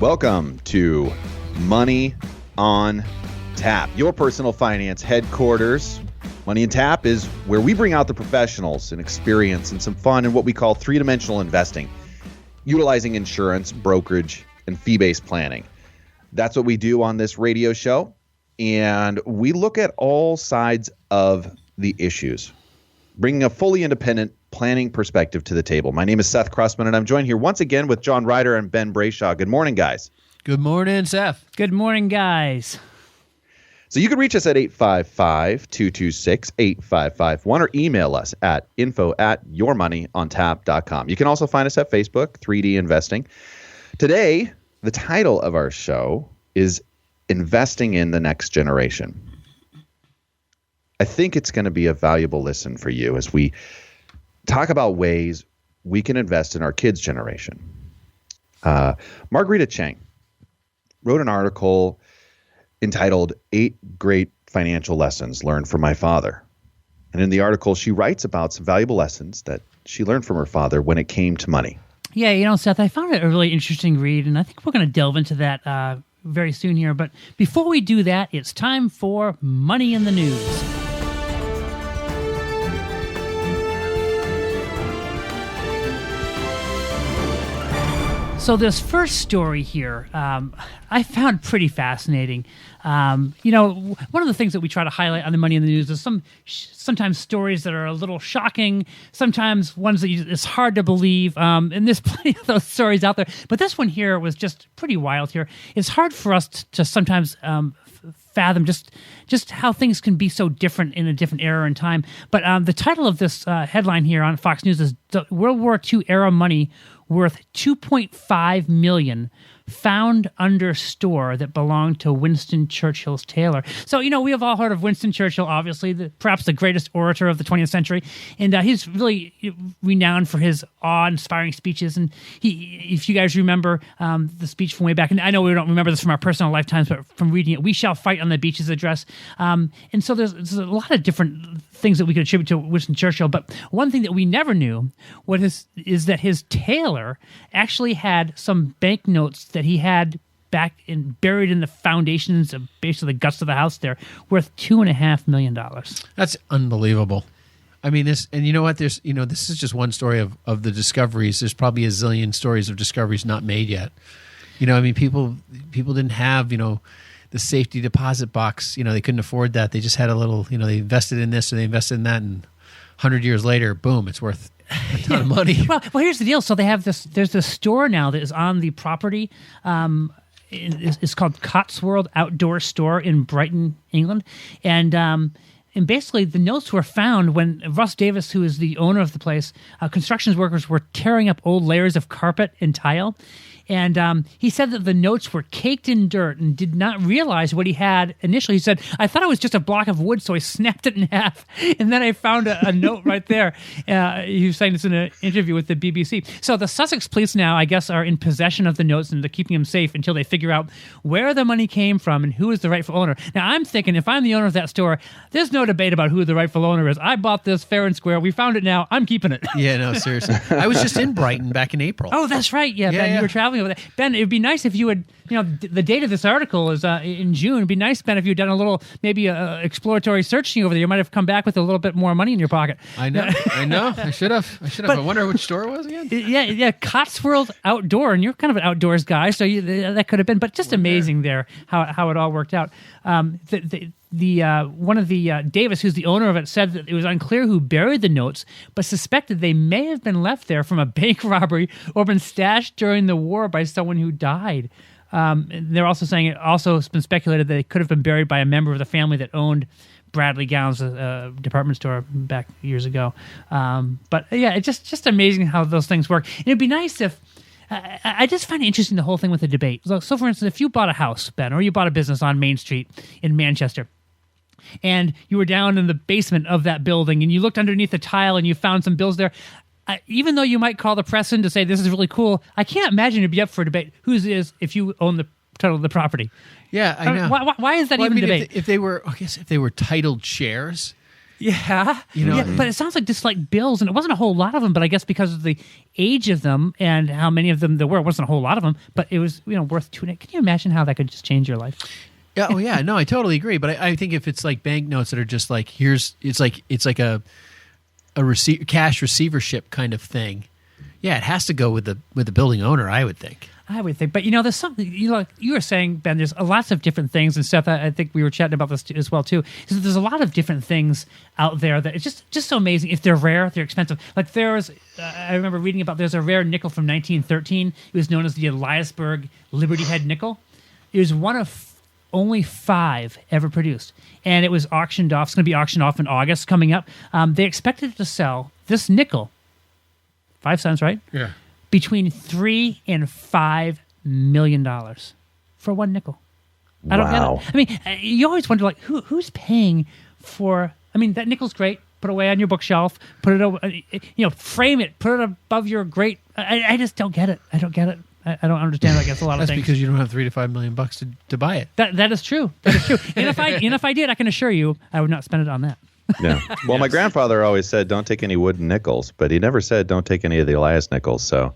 Welcome to Money on Tap, your personal finance headquarters. Money on Tap is where we bring out the professionals and experience and some fun in what we call three-dimensional investing, utilizing insurance, brokerage, and fee-based planning. That's what we do on this radio show, and we look at all sides of the issues, bringing a fully independent planning perspective to the table. My name is Seth Krussman, and I'm joined here once again with John Ryder and Ben Brayshaw. Good morning, guys. Good morning, Seth. Good morning, guys. So you can reach us at 855-226-8551 or email us at info@yourmoneyontap.com. You can also find us at Facebook, 3D Investing. Today, the title of our show is Investing in the Next Generation. I think it's going to be a valuable listen for you as we talk about ways we can invest in our kids' generation. Margarita Chang wrote an article entitled 8 Great Financial Lessons Learned from My Father. And in the article, she writes about some valuable lessons that she learned from her father when it came to money. Yeah, Seth, I found it a really interesting read, and I think we're going to delve into that very soon here. But before we do that, it's time for Money in the News. So this first story here, I found pretty fascinating. One of the things that we try to highlight on the Money in the News is sometimes stories that are a little shocking, sometimes ones that it's hard to believe, and there's plenty of those stories out there. But this one here was just pretty wild here. It's hard for us to sometimes fathom just how things can be so different in a different era and time. But the title of this headline here on Fox News is World War II Era Money worth $2.5 million found under store that belonged to Winston Churchill's tailor. So, we have all heard of Winston Churchill, obviously, perhaps the greatest orator of the 20th century. And he's really renowned for his awe-inspiring speeches. And if you guys remember the speech from way back, and I know we don't remember this from our personal lifetimes, but from reading it, "We shall fight on the beaches" address. And so there's a lot of different things that we could attribute to Winston Churchill. But one thing that we never knew is that his tailor actually had some banknotes that he had buried in the foundations of basically the guts of the house there, worth $2.5 million. That's unbelievable. I mean, this, and you know what? This is just one story of the discoveries. There's probably a zillion stories of discoveries not made yet. People didn't have, the safety deposit box. They couldn't afford that. They just had a little, they invested in this or they invested in that, and 100 years later, boom, it's worth a ton of money. Well, here's the deal. So they have this. There's this store now that is on the property. It's called Cotswold Outdoor Store in Brighton, England, and basically the notes were found when Russ Davis, who is the owner of the place, construction workers were tearing up old layers of carpet and tile. And he said that the notes were caked in dirt and did not realize what he had initially. He said, "I thought it was just a block of wood, so I snapped it in half, and then I found a note right there." He was saying this in an interview with the BBC. So the Sussex police now, I guess, are in possession of the notes, and they're keeping them safe until they figure out where the money came from and who is the rightful owner. Now, I'm thinking, if I'm the owner of that store, there's no debate about who the rightful owner is. I bought this fair and square. We found it now. I'm keeping it. Yeah, no, seriously. I was just in Brighton back in April. Oh, that's right. Yeah, Ben, you were traveling over there. Ben, it'd be nice if you would, the date of this article is in June. It'd be nice, Ben, if you'd done a little, maybe exploratory searching over there. You might have come back with a little bit more money in your pocket. I know. I should have. But, I wonder which store it was again. Yeah, Cotswold Outdoor, and you're kind of an outdoors guy, so that could have been. But just amazing there how it all worked out. One of the Davis, who's the owner of it, said that it was unclear who buried the notes, but suspected they may have been left there from a bank robbery or been stashed during the war by someone who died. They're also saying it also has been speculated that they could have been buried by a member of the family that owned Bradley Gowns' department store back years ago. But yeah, it's just amazing how those things work. And it'd be nice if I just find it interesting, the whole thing with the debate. So for instance, if you bought a house, Ben, or you bought a business on Main Street in Manchester, and you were down in the basement of that building and you looked underneath the tile and you found some bills there, even though you might call the press in to say this is really cool, I can't imagine it'd be up for a debate whose it is if you own the title of the property. Yeah, I know. Why is that even a debate? If they were titled shares, Yeah. know, yeah, but it sounds like just like bills, and it wasn't a whole lot of them, but I guess because of the age of them and how many of them there were, it wasn't a whole lot of them, but it was, worth $2. Can you imagine how that could just change your life? Yeah, oh yeah, no, I totally agree. But I think if it's like banknotes that are just like it's like a cash receivership kind of thing. Yeah, it has to go with the building owner, I would think. But there's something you were saying, Ben. There's lots of different things, and Seth, I think we were chatting about this as well too. Is that there's a lot of different things out there that it's just so amazing. If they're rare, they're expensive. Like I remember reading about there's a rare nickel from 1913. It was known as the Eliasberg Liberty Head nickel. It was one of only 5 ever produced, and it was auctioned off. It's going to be auctioned off in August coming up. They expected to sell this nickel, 5 cents, right? Yeah. Between $3 and $5 million for one nickel. I don't get it. I mean, you always wonder, like, who's paying for? I mean, that nickel's great. Put it away on your bookshelf. Put it over. Frame it. Put it above your great. I just don't get it. I don't get it. I don't understand. I guess a lot of things. That's because you don't have $3 to $5 million to buy it. That is true. That is true. and if I did, I can assure you, I would not spend it on that. Yeah. Well, my grandfather always said, "Don't take any wooden nickels," but he never said, "Don't take any of the Elias nickels." So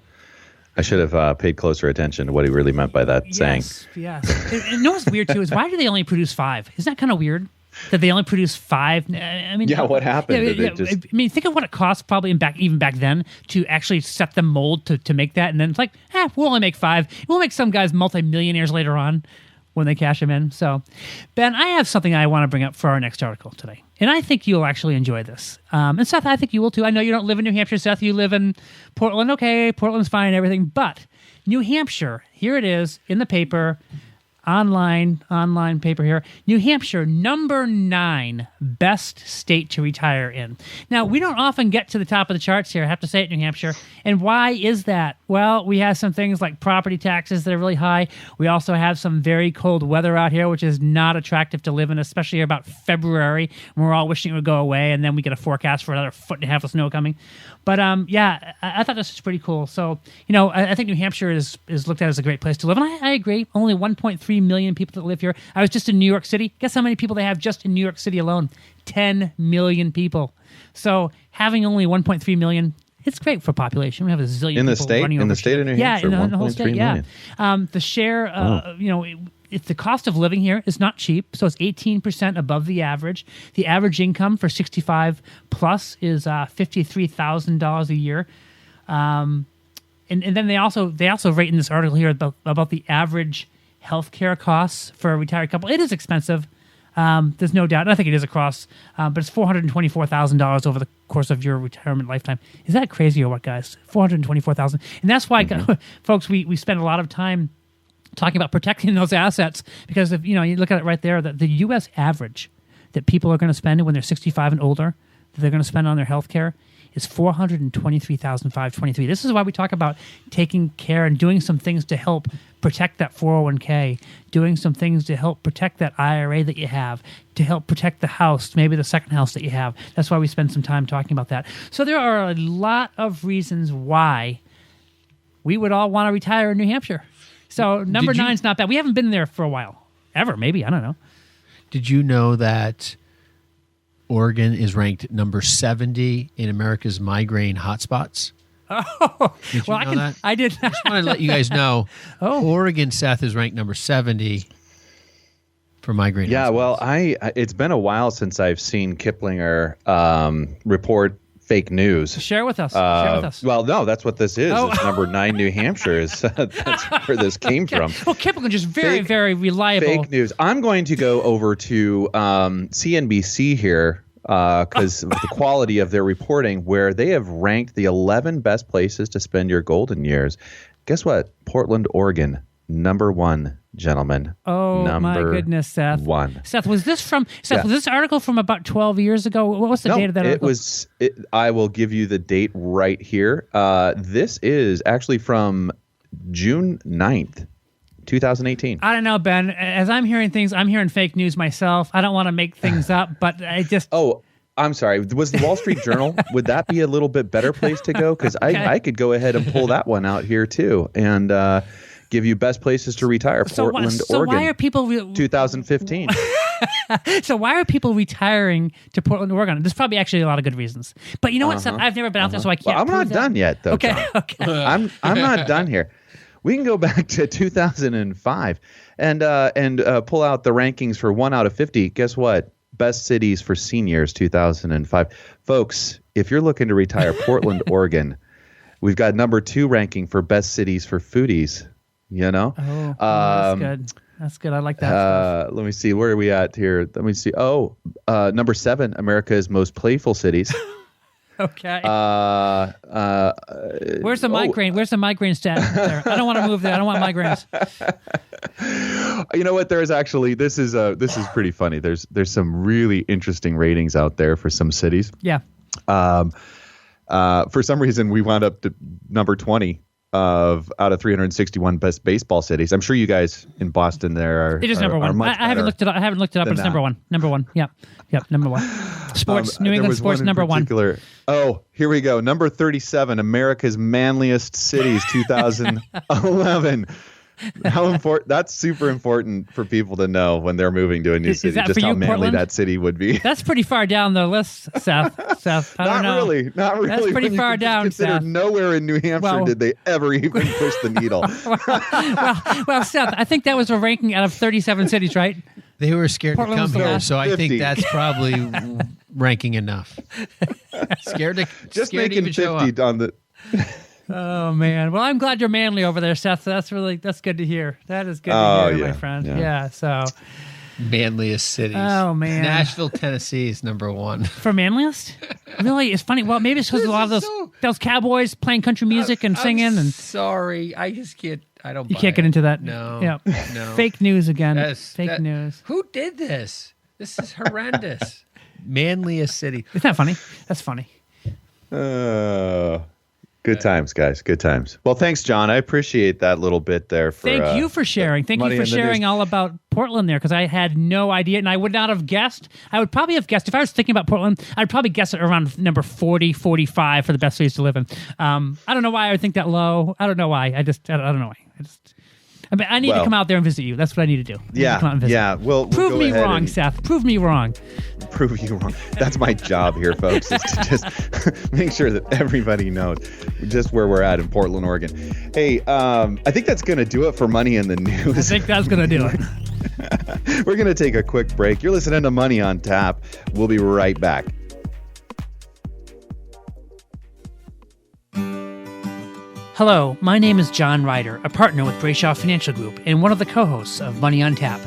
I should have paid closer attention to what he really meant by that saying. Yes. And you know what's weird too is why do they only produce 5? Isn't that kind of weird that they only produce 5? I mean, yeah. What happened? I mean, think of what it costs probably even back then to actually set the mold to make that, and then it's like, we'll only make 5. We'll make some guys multimillionaires later on when they cash them in. So, Ben, I have something I want to bring up for our next article today. And I think you'll actually enjoy this. And Seth, I think you will too. I know you don't live in New Hampshire, Seth. You live in Portland. Okay, Portland's fine and everything. But New Hampshire, here it is in the paper, online paper here. New Hampshire, number 9 best state to retire in. Now, we don't often get to the top of the charts here, I have to say it, New Hampshire. And why is that? Well, we have some things like property taxes that are really high. We also have some very cold weather out here, which is not attractive to live in, especially about February, when we're all wishing it would go away, and then we get a forecast for another 1.5 feet of snow coming. But I thought this was pretty cool. So, I think New Hampshire is looked at as a great place to live. And I agree. Only 1.3 million people that live here. I was just in New York City. Guess how many people they have just in New York City alone? 10 million people. Having only 1.3 million, it's great for population. We have a zillion in the people state, running in over the state of New Hampshire. Yeah, in the whole state. Million. Yeah, the share. If the cost of living here is not cheap, so it's 18% above the average. The average income for 65 plus is $53,000 a year. And then they also write in this article here about the average healthcare costs for a retired couple. It is expensive. There's no doubt. And I think it is across, but it's $424,000 over the course of your retirement lifetime. Is that crazy or what, guys? $424,000, and that's why, folks, we spend a lot of time talking about protecting those assets, because if you look at it right there, that the U.S. average that people are going to spend when they're 65 and older, that they're going to spend on their health care, is $423,523. This is why we talk about taking care and doing some things to help protect that 401k, doing some things to help protect that IRA that you have, to help protect the house, maybe the second house that you have. That's why we spend some time talking about that. So there are a lot of reasons why we would all want to retire in New Hampshire. So number 9's not bad. We haven't been there for a while. Ever, maybe. I don't know. Did you know that Oregon is ranked number 70 in America's migraine hotspots? Oh, did you know that? I did. I just want to let you guys know. Oregon, Seth, is ranked number 70 for migraine. Yeah, hotspots. well, it's been a while since I've seen Kiplinger report fake news. Share with us. Well, no, that's what this is. Oh. It's number 9 New Hampshire. That's where this came from. Well, Kiplinger just very reliable. Fake news. I'm going to go over to CNBC here because of the quality of their reporting, where they have ranked the 11 best places to spend your golden years. Guess what? Portland, Oregon, number 1. Gentlemen. Oh, my goodness, Seth. 1. Seth, was this was this article from about 12 years ago? What's the date of that article? I will give you the date right here. This is actually from June 9th, 2018. I don't know, Ben. As I'm hearing things, I'm hearing fake news myself. I don't want to make things up, but I just... Oh, I'm sorry. Was the Wall Street Journal, would that be a little bit better place to go? Because I could go ahead and pull that one out here too. And... give you best places to retire. Portland, Oregon. Why are people 2015. So why are people retiring to Portland, Oregon? There's probably actually a lot of good reasons. But you know what, Seth? I've never been out there, so I can't. Well, I'm not done yet, though. Okay, John. okay. I'm not done here. We can go back to 2005 and pull out the rankings for 1 out of 50. Guess what? Best cities for seniors 2005. Folks, if you're looking to retire, Portland, Oregon, we've got number 2 ranking for best cities for foodies. You know? Oh, that's good. That's good. I like that. Let me see. Where are we at here? Let me see. Oh, number 7, America's most playful cities. Okay. Where's the migraine? Where's the migraine stat there? I don't want to move there. I don't want migraines. You know what? There's actually this is pretty funny. There's some really interesting ratings out there for some cities. Yeah. For some reason, we wound up to number 20 out of 361 best baseball cities. I'm sure you guys in Boston there are. It is number one. I haven't looked it up. I haven't looked it up. But it's number one. Number one. Yep. Number one. Sports. New England sports. Number one. Oh, here we go. Number 37. America's manliest cities. 2011. How important? That's super important for people to know when they're moving to a new city. Just how manly Portland? That city would be. That's pretty far down the list, Seth. I don't know. Not really. That's pretty far down, Seth. Nowhere in New Hampshire did they ever even push the needle. well, Seth, I think that was a ranking out of 37 cities, right? They were scared Portland to come here, so 50. I think that's probably ranking enough. Scared to making even 50 on the. Oh man! Well, I'm glad you're manly over there, Seth. That's good to hear. That is good to hear, my friend. Yeah. So manliest cities. Oh man! Nashville, Tennessee is number 1 for manliest. Really, it's funny. Well, maybe it's because a lot of those cowboys playing country music and singing. And sorry, I just can't. I don't. You can't get into that. No. Yeah. No. Fake news again. Fake news. Who did this? This is horrendous. Manliest city. Isn't that funny? That's funny. Good times, guys. Good times. Well, thanks, John. I appreciate that little bit there. Thank you for sharing. Thank you for sharing all about Portland there, because I had no idea, and I would not have guessed. I would probably have guessed, if I was thinking about Portland, I'd probably guess it around number 40, 45 for the best cities to live in. I don't know why I would think that low. I don't know why. I don't know why. I need to come out there and visit you. That's what I need to do. Yeah. We'll prove me wrong, Seth. Prove me wrong. Prove you wrong. That's my job here, folks, is to just make sure that everybody knows just where we're at in Portland, Oregon. Hey, I think that's going to do it for Money in the News. I think that's going to do it. We're going to take a quick break. You're listening to Money on Tap. We'll be right back. Hello, my name is John Ryder, a partner with Brayshaw Financial Group and one of the co-hosts of Money on Tap.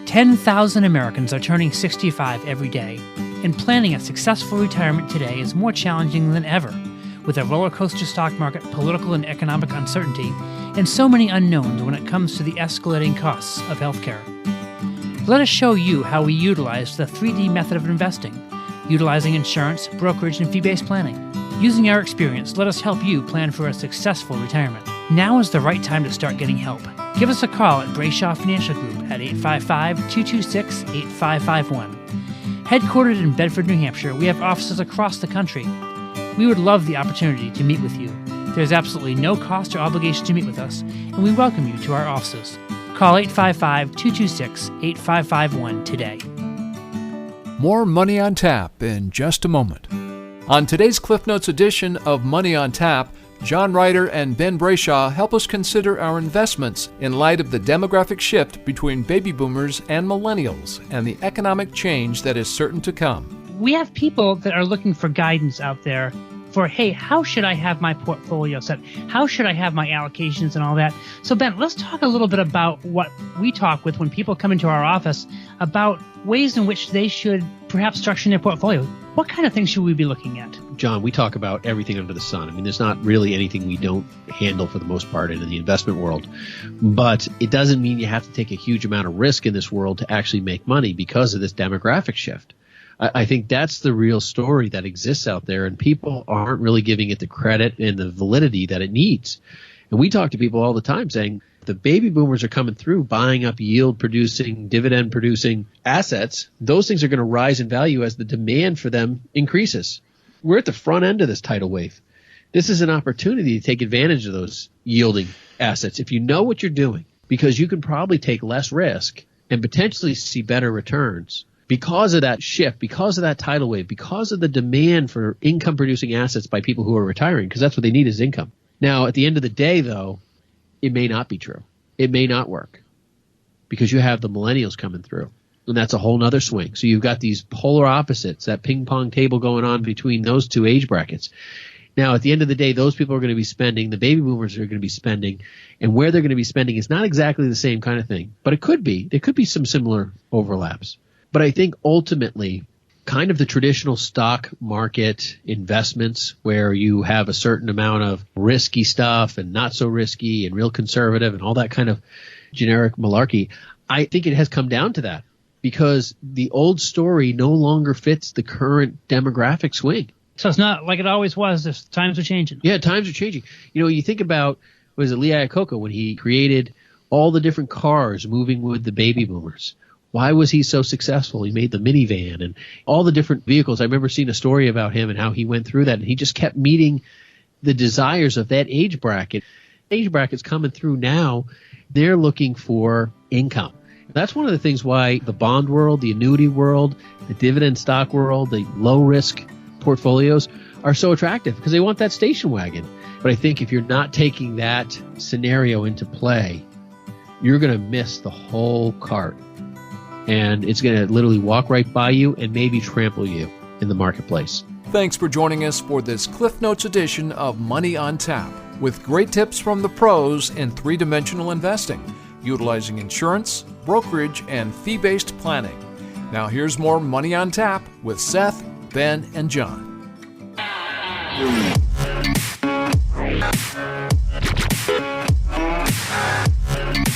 10,000 Americans are turning 65 every day, and planning a successful retirement today is more challenging than ever, with a roller coaster stock market, political and economic uncertainty, and so many unknowns when it comes to the escalating costs of healthcare. Let us show you how we utilize the 3D method of investing, utilizing insurance, brokerage, and fee-based planning. Using our experience, let us help you plan for a successful retirement. Now is the right time to start getting help. Give us a call at Brayshaw Financial Group at 855-226-8551. Headquartered in Bedford, New Hampshire, we have offices across the country. We would love the opportunity to meet with you. There's absolutely no cost or obligation to meet with us, and we welcome you to our offices. Call 855-226-8551 today. More Money on Tap in just a moment. On today's Cliff Notes edition of Money on Tap, John Ryder and Ben Brayshaw help us consider our investments in light of the demographic shift between baby boomers and millennials and the economic change that is certain to come. We have people that are looking for guidance out there for, hey, how should I have my portfolio set? How should I have my allocations and all that? So, Ben, let's talk a little bit about what we talk with when people come into our office about ways in which they should perhaps structure their portfolio. What kind of things should we be looking at? John, we talk about everything under the sun. I mean, there's not really anything we don't handle for the most part in the investment world. But it doesn't mean you have to take a huge amount of risk in this world to actually make money because of this demographic shift. I think that's the real story that exists out there, and people aren't really giving it the credit and the validity that it needs. And we talk to people all the time saying the baby boomers are coming through buying up yield-producing, dividend-producing assets. Those things are going to rise in value as the demand for them increases. We're at the front end of this tidal wave. This is an opportunity to take advantage of those yielding assets if you know what you're doing, because you can probably take less risk and potentially see better returns because of that shift, because of that tidal wave, because of the demand for income-producing assets by people who are retiring, because that's what they need is income. Now, at the end of the day, though, it may not be true. It may not work because you have the millennials coming through, and that's a whole nother swing. So you've got these polar opposites, that ping-pong table going on between those two age brackets. Now, at the end of the day, those people are going to be spending, the baby boomers are going to be spending, and where they're going to be spending is not exactly the same kind of thing, but it could be. There could be some similar overlaps. But I think ultimately, kind of the traditional stock market investments where you have a certain amount of risky stuff and not so risky and real conservative and all that kind of generic malarkey, I think it has come down to that because the old story no longer fits the current demographic swing. So it's not like it always was. Times are changing. Yeah, times are changing. You think about, was it Lee Iacocca when he created all the different cars moving with the baby boomers? Why was he so successful? He made the minivan and all the different vehicles. I remember seeing a story about him and how he went through that, and he just kept meeting the desires of that age bracket. Age brackets coming through now, they're looking for income. That's one of the things why the bond world, the annuity world, the dividend stock world, the low-risk portfolios are so attractive because they want that station wagon. But I think if you're not taking that scenario into play, you're going to miss the whole cart. And it's going to literally walk right by you and maybe trample you in the marketplace. Thanks for joining us for this Cliff Notes edition of Money on Tap, with great tips from the pros in three-dimensional investing, utilizing insurance, brokerage, and fee-based planning. Now here's more Money on Tap with Seth, Ben, and John.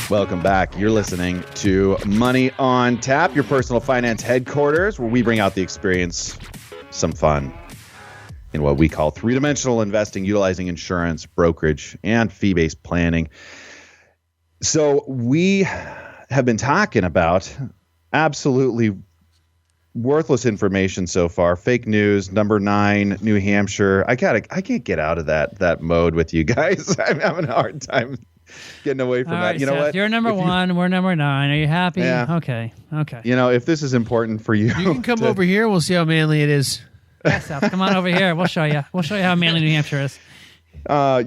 Welcome back. You're listening to Money on Tap, your personal finance headquarters, where we bring out the experience, some fun in what we call three-dimensional investing, utilizing insurance, brokerage, and fee-based planning. So we have been talking about absolutely worthless information so far. Fake news, number 9, New Hampshire. I can't get out of that mode with you guys. I'm having a hard time getting away from all that. right, You know Seth, what? You're number 1. We're number 9. Are you happy? Yeah. Okay. If this is important for you, You can come over here. We'll see how manly it is. Yeah, Seth, come on over here. We'll show you. We'll show you how manly New Hampshire is.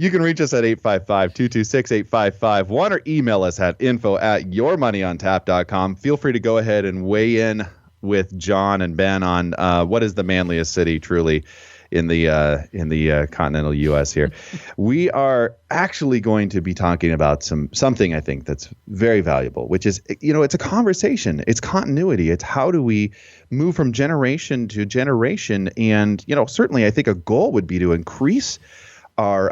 You can reach us at 855-226-8551 or email us at info@yourmoneyontap.com. Feel free to go ahead and weigh in with John and Ben on what is the manliest city truly in the continental U.S. here. We are actually going to be talking about something I think that's very valuable, which is, it's a conversation. It's continuity. It's how do we move from generation to generation? And, certainly I think a goal would be to increase our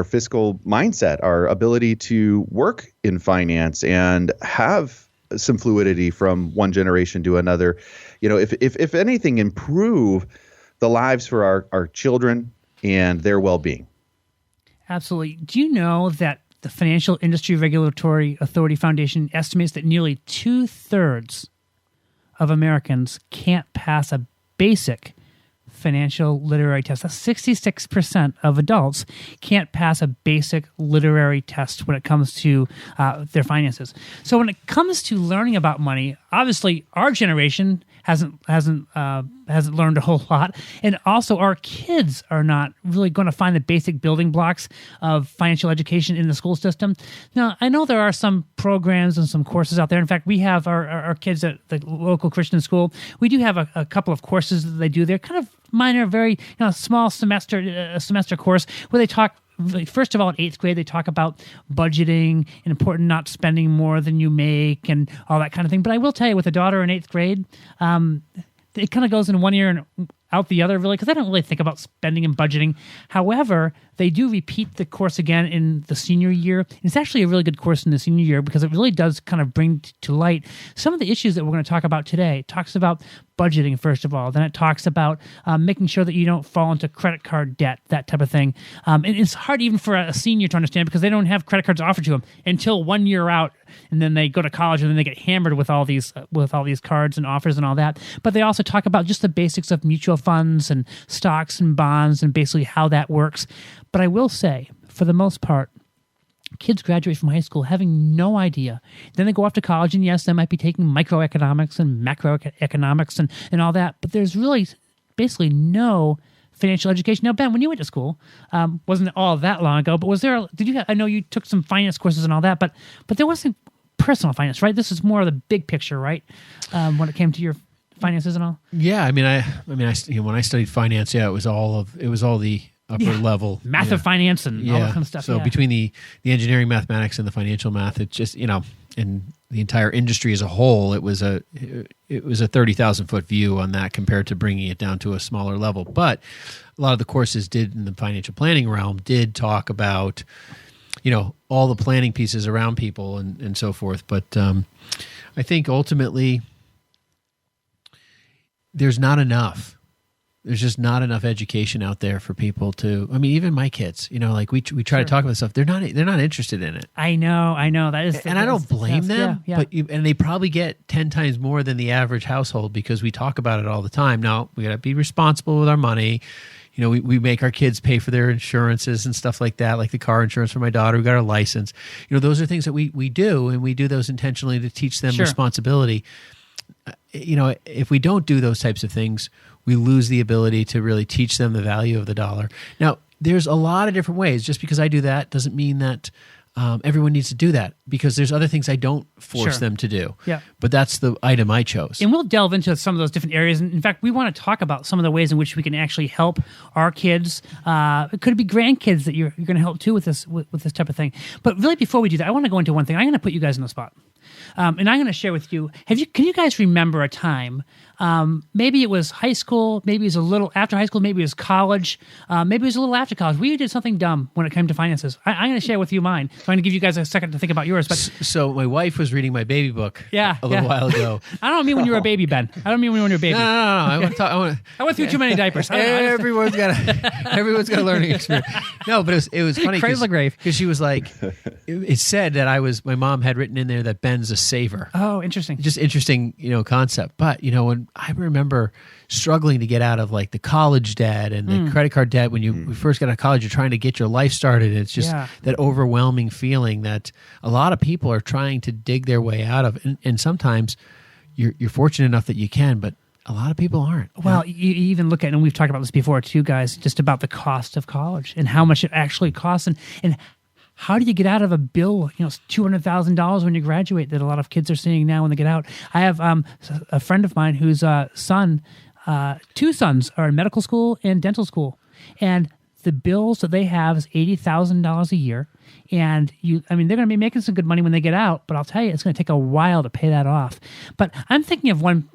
fiscal mindset, our ability to work in finance and have some fluidity from one generation to another. If anything, improve the lives for our children and their well-being. Absolutely. Do you know that the Financial Industry Regulatory Authority Foundation estimates that nearly 2/3 of Americans can't pass a basic financial literary test? That's 66% of adults can't pass a basic literary test when it comes to their finances. So when it comes to learning about money, obviously our generation hasn't learned a whole lot, and also our kids are not really going to find the basic building blocks of financial education in the school system. Now, I know there are some programs and some courses out there. In fact, we have our kids at the local Christian school. We do have a couple of courses that they do. They're kind of minor, very small semester course where they talk. First of all, in 8th grade, they talk about budgeting and important not spending more than you make and all that kind of thing. But I will tell you, with a daughter in 8th grade, it kind of goes in one ear and out the other, really, because I don't really think about spending and budgeting. However, they do repeat the course again in the senior year. It's actually a really good course in the senior year because it really does kind of bring to light some of the issues that we're going to talk about today. It talks about budgeting, first of all. Then it talks about making sure that you don't fall into credit card debt, that type of thing. And it's hard even for a senior to understand because they don't have credit cards offered to them until 1 year out, and then they go to college and then they get hammered with all these cards and offers and all that. But they also talk about just the basics of mutual funds and stocks and bonds and basically how that works. But I will say, for the most part, kids graduate from high school having no idea. Then they go off to college, and yes, they might be taking microeconomics and macroeconomics and all that, but there's really basically no financial education. Now, Ben, when you went to school, wasn't all that long ago, but was there, I know you took some finance courses and all that, but there wasn't personal finance, right? This is more of the big picture, right? When it came to your finances and all. Yeah, I mean, when I studied finance, it was all the upper level math of finance and all that kind of stuff. So between the engineering mathematics and the financial math, it just and the entire industry as a whole, it was a 30,000 foot view on that compared to bringing it down to a smaller level. But a lot of the courses in the financial planning realm did talk about all the planning pieces around people and so forth. But I think ultimately there's not enough. There's just not enough education out there for people to. I mean, even my kids, like we try to talk about stuff. They're not interested in it. I know. That is, and I don't blame them. Yeah. But and they probably get 10 times more than the average household because we talk about it all the time. Now we got to be responsible with our money. We make our kids pay for their insurances and stuff like that, like the car insurance for my daughter. We got our license. Those are things that we do, and we do those intentionally to teach them responsibility. If we don't do those types of things, we lose the ability to really teach them the value of the dollar. Now, there's a lot of different ways. Just because I do that doesn't mean that everyone needs to do that, because there's other things I don't force them to do. Yeah. But that's the item I chose. And we'll delve into some of those different areas. And in fact, we want to talk about some of the ways in which we can actually help our kids. It could be grandkids that you're going to help too with this type of thing. But really, before we do that, I want to go into one thing. I'm going to put you guys on the spot. And I'm going to share with you. Can you guys remember a time? Maybe it was high school. Maybe it was a little after high school. Maybe it was college. Maybe it was a little after college. We did something dumb when it came to finances. I'm going to share with you mine. So I'm going to give you guys a second to think about yours. But so my wife was reading my baby book. A little while ago. I don't mean when you were a baby, Ben. I don't mean when you were a baby. No. I went through too many diapers. Everyone's got a learning experience. No, but it was funny because she was like, it said that my mom had written in there that Ben's a saver. Oh, interesting. Just interesting, concept. But when I remember struggling to get out of like the college debt and the credit card debt when you first got out of college, you're trying to get your life started. It's just that overwhelming feeling that a lot of people are trying to dig their way out of, and sometimes you're fortunate enough that you can, but a lot of people aren't. Well, you even look at, and we've talked about this before too, guys, just about the cost of college and how much it actually costs, and how do you get out of a bill, $200,000 when you graduate that a lot of kids are seeing now when they get out? I have a friend of mine whose two sons are in medical school and dental school, and the bills that they have is $80,000 a year. And they're going to be making some good money when they get out, but I'll tell you, it's going to take a while to pay that off. But I'm thinking of one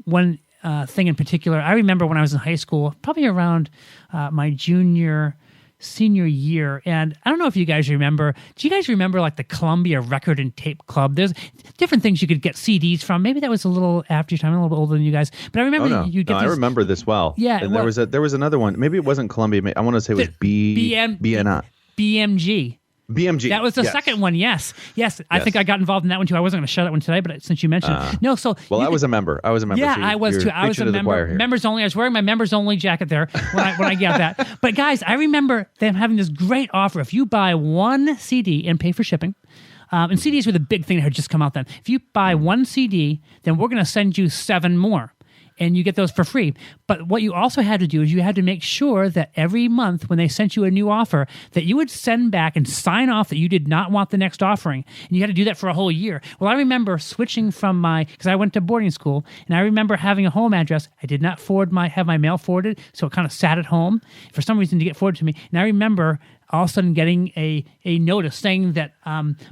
thing in particular. I remember when I was in high school, probably around my senior year, and I don't know if you guys remember. Do you guys remember like the Columbia Record and Tape Club? There's different things you could get CDs from. Maybe that was a little after your time, a little bit older than you guys. But I remember you get. I remember this well. Yeah, and there was another one. Maybe it wasn't Columbia. I want to say it was BMG. BMG. That was the second one. Yes. I think I got involved in that one too. I wasn't going to share that one today, but since you mentioned it. No, so I was a member. Yeah, so I was too. I was a member. Members only. I was wearing my members only jacket there when I got that. But guys, I remember them having this great offer. If you buy one CD and pay for shipping, and CDs were the big thing that had just come out then. If you buy one CD, then we're going to send you 7 more. And you get those for free. But what you also had to do is you had to make sure that every month when they sent you a new offer, that you would send back and sign off that you did not want the next offering. And you had to do that for a whole year. Well, I remember switching from because I went to boarding school, and I remember having a home address. I did not have my mail forwarded, so it kind of sat at home for some reason to get forwarded to me. And I remember all of a sudden getting a notice saying that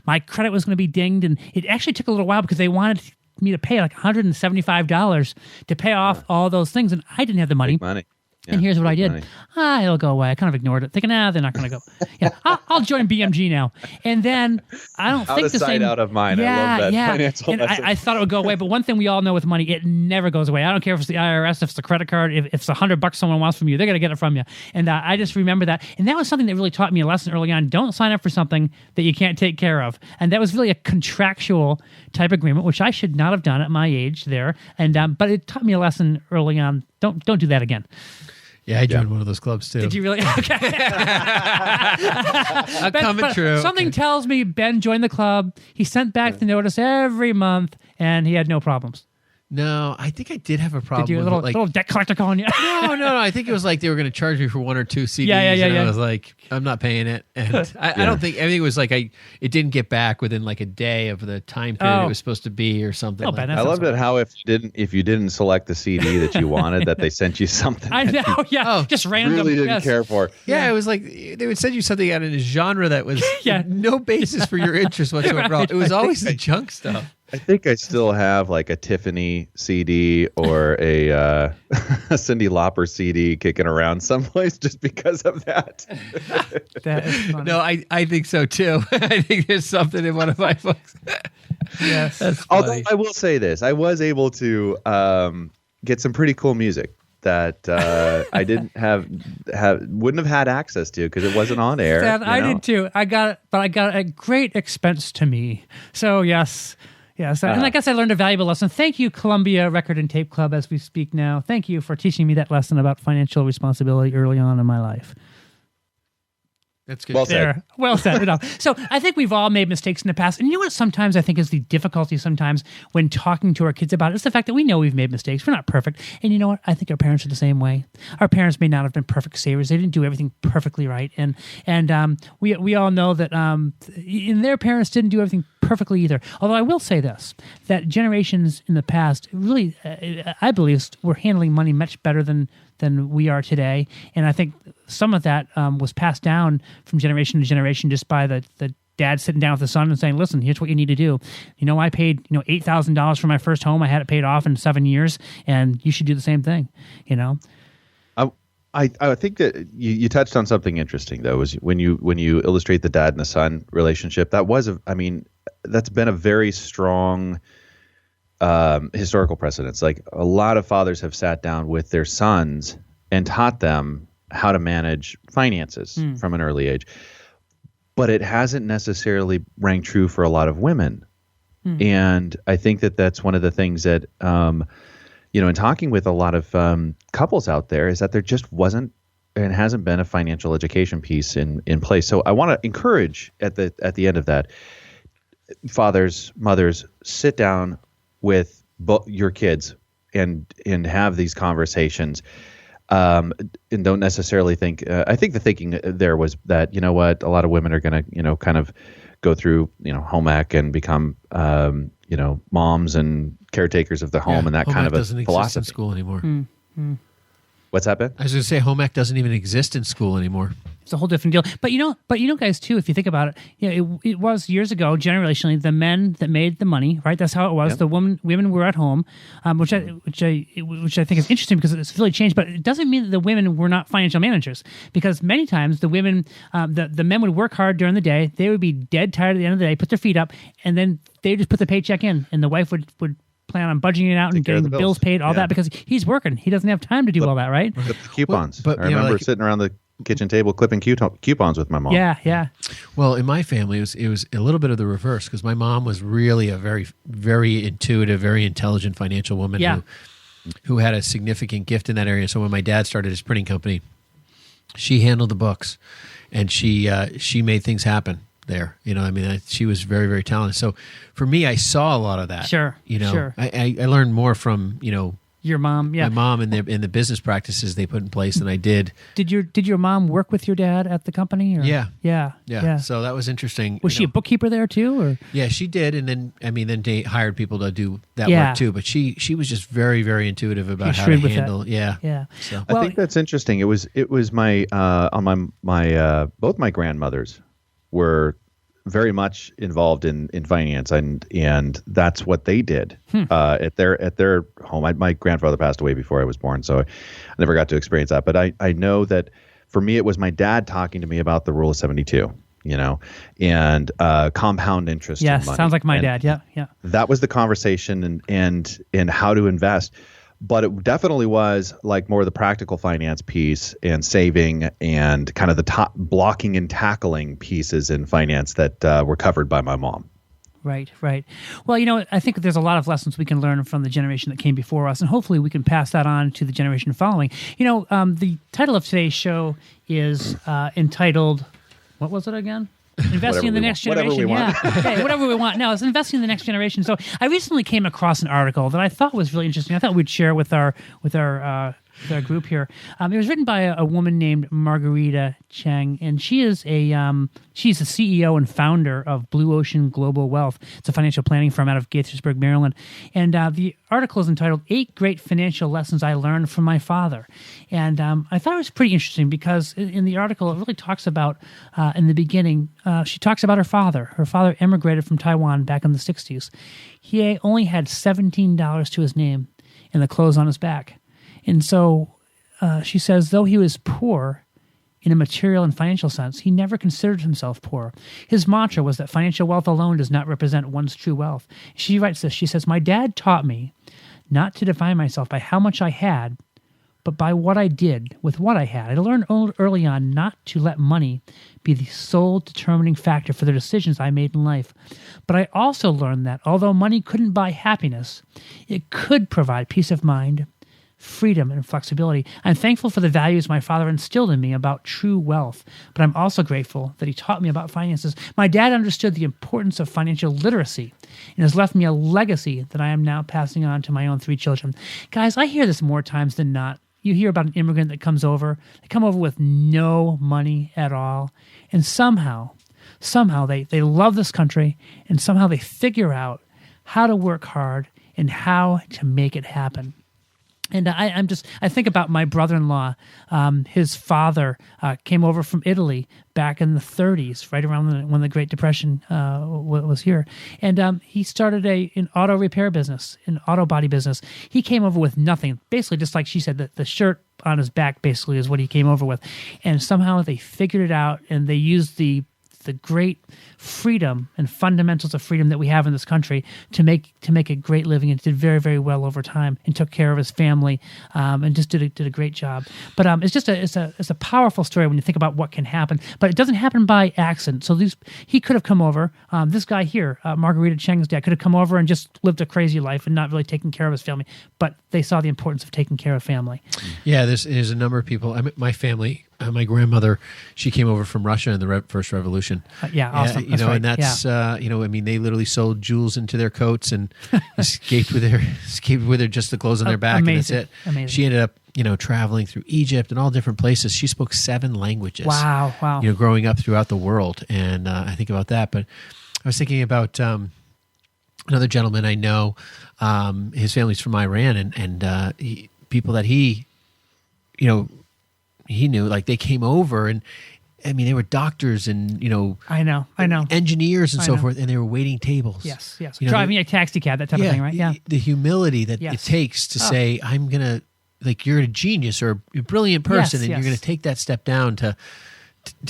my credit was going to be dinged. And it actually took a little while because they wanted me to pay like $175 to pay off all those things, and I didn't have the money. Big money. Yeah, and here's what I did. It'll go away. I kind of ignored it, thinking, they're not going to go. Yeah, I'll join BMG now. And then I don't think the same. Out of mind. I love that financial lesson. I thought it would go away, but one thing we all know with money, it never goes away. I don't care if it's the IRS, if it's the credit card, if it's $100 someone wants from you, they're going to get it from you. And I just remember that. And that was something that really taught me a lesson early on. Don't sign up for something that you can't take care of. And that was really a contractual type agreement, which I should not have done at my age there. And but it taught me a lesson early on. Don't do that again. Yeah, I joined one of those clubs too. Did you really? Okay. Coming true. Something tells me Ben joined the club. He sent back the notice every month, and he had no problems. No, I think I did have a problem. Did you with little debt collector calling you? No. I think it was like they were going to charge me for 1 or 2 CDs. Yeah. And I was like, I'm not paying it. And I don't think everything was like it didn't get back within like a day of the time period it was supposed to be or something. Ben, that. that I loved it how if you didn't select the CD that you wanted, that they sent you something. I know. Yeah. Just random. Really didn't care for. Yeah, it was like they would send you something out in a genre that was no basis for your interest whatsoever. Right. It was always the junk stuff. I think I still have like a Tiffany CD or a Cyndi Lauper CD kicking around someplace just because of that. That is funny. No, I think so too. I think there's something in one of my books. Yes. That's Although funny. I will say this, I was able to get some pretty cool music that I didn't wouldn't have had access to because it wasn't on air. Seth, I did too. I got it, but I got it at great expense to me. So yes. Yes, and I guess I learned a valuable lesson. Thank you, Columbia Record and Tape Club, as we speak now. Thank you for teaching me that lesson about financial responsibility early on in my life. That's good. Well said. Well said. So I think we've all made mistakes in the past. And you know what sometimes I think is the difficulty sometimes when talking to our kids about it? It's the fact that we know we've made mistakes. We're not perfect. And you know what? I think our parents are the same way. Our parents may not have been perfect savers. They didn't do everything perfectly right. And we all know that and their parents didn't do everything perfectly either. Although I will say this, that generations in the past really, I believe, were handling money much better than we are today. And I think some of that was passed down from generation to generation just by the dad sitting down with the son and saying, listen, here's what you need to do. You know, I paid $8,000 for my first home. I had it paid off in 7 years, and you should do the same thing, you know? I think that you touched on something interesting, though, is when you illustrate the dad and the son relationship. That's been a very strong historical precedence. Like a lot of fathers have sat down with their sons and taught them how to manage finances from an early age. But it hasn't necessarily rang true for a lot of women. And I think that that's one of the things that, in talking with a lot of couples out there is that there just wasn't and hasn't been a financial education piece in place. So I want to encourage at the end of that, fathers, mothers, sit down with your kids and have these conversations. And don't necessarily think. I think the thinking there was that a lot of women are going to kind of go through home ec and become moms and caretakers of the home and that home kind ec of a doesn't philosophy. exist in school anymore. What's that, Ben? I was going to say home ec doesn't even exist in school anymore. It's a whole different deal. But guys, too, if you think about it, it was years ago, generationally, the men that made the money, right? That's how it was. Yep. The women were at home, which I think is interesting because it's really changed. But it doesn't mean that the women were not financial managers, because many times the women, the men would work hard during the day. They would be dead tired at the end of the day, put their feet up, and then they just put the paycheck in, and the wife would plan on budgeting it out and getting the bills paid, all that, because he's working. He doesn't have time to do all that, right? The coupons. But I remember sitting around the kitchen table clipping coupons with my mom. Yeah. Well, in my family, it was a little bit of the reverse, because my mom was really a very, very intuitive, very intelligent financial woman who had a significant gift in that area. So when my dad started his printing company, she handled the books, and she made things happen there. She was very, very talented. So for me, I saw a lot of that. Sure. Sure. I learned more from, your mom, my mom and the business practices they put in place than I did. Did your mom work with your dad at the company? Or? Yeah. So that was interesting. Was she a bookkeeper there too, or? Yeah, she did, and then they hired people to do that work too. But she was just very, very intuitive about how to handle. Yeah. So I think that's interesting. It was my on my both my grandmothers were very much involved in finance, and that's what they did at their home. My grandfather passed away before I was born, so I never got to experience that. But I know that for me, it was my dad talking to me about the rule of 72, and compound interest. Yes, in money. Sounds like my dad. Yeah. That was the conversation and how to invest. But it definitely was like more of the practical finance piece and saving and kind of the top blocking and tackling pieces in finance that were covered by my mom. Right. Well, I think there's a lot of lessons we can learn from the generation that came before us, and hopefully we can pass that on to the generation following. The title of today's show is entitled, what was it again? Investing in the next generation. Whatever we want. No, it's investing in the next generation. So I recently came across an article that I thought was really interesting. I thought we'd share with our group here. It was written by a woman named Margarita Cheng, and she's the CEO and founder of Blue Ocean Global Wealth. It's a financial planning firm out of Gaithersburg, Maryland. And the article is entitled 8 Great Financial Lessons I Learned from My Father. And I thought it was pretty interesting because in the article, it really talks about, in the beginning, she talks about her father. Her father emigrated from Taiwan back in the 60s. He only had $17 to his name and the clothes on his back. And so she says, though he was poor in a material and financial sense, he never considered himself poor. His mantra was that financial wealth alone does not represent one's true wealth. She writes this, she says, "My dad taught me not to define myself by how much I had, but by what I did with what I had. I learned early on not to let money be the sole determining factor for the decisions I made in life. But I also learned that although money couldn't buy happiness, it could provide peace of mind, freedom, and flexibility. I'm thankful for the values my father instilled in me about true wealth, but I'm also grateful that he taught me about finances. My dad understood the importance of financial literacy and has left me a legacy that I am now passing on to my own 3 children." Guys, I hear this more times than not. You hear about an immigrant that comes over. They come over with no money at all, and somehow they love this country, and somehow they figure out how to work hard and how to make it happen. And I think about my brother-in-law. His father came over from Italy back in the 30s, right around when the Great Depression was here. And he started an auto repair business, an auto body business. He came over with nothing, basically just like she said, the shirt on his back basically is what he came over with. And somehow they figured it out, and they used the great freedom and fundamentals of freedom that we have in this country to make a great living, and did very, very well over time, and took care of his family, and just did a great job. But it's a powerful story when you think about what can happen. But it doesn't happen by accident. So he could have come over. This guy here, Margarita Cheng's dad, could have come over and just lived a crazy life and not really taken care of his family. But they saw the importance of taking care of family. Yeah, there's a number of people. My family. My grandmother, she came over from Russia in the first revolution. Awesome. And that's they literally sold jewels into their coats and escaped with her just the clothes on their back, amazing. and that's it. Amazing. She ended up, traveling through Egypt and all different places. She spoke 7 languages. Wow. Growing up throughout the world, and I think about that. But I was thinking about another gentleman I know. His family's from Iran, and people that he knew, like, they came over, and they were doctors and I know engineers and so forth, and they were waiting tables. Yes. Driving a taxi cab, that type of thing, right? Yeah. The humility that it takes to say, I'm gonna, you're a genius or a brilliant person, and you're gonna take that step down to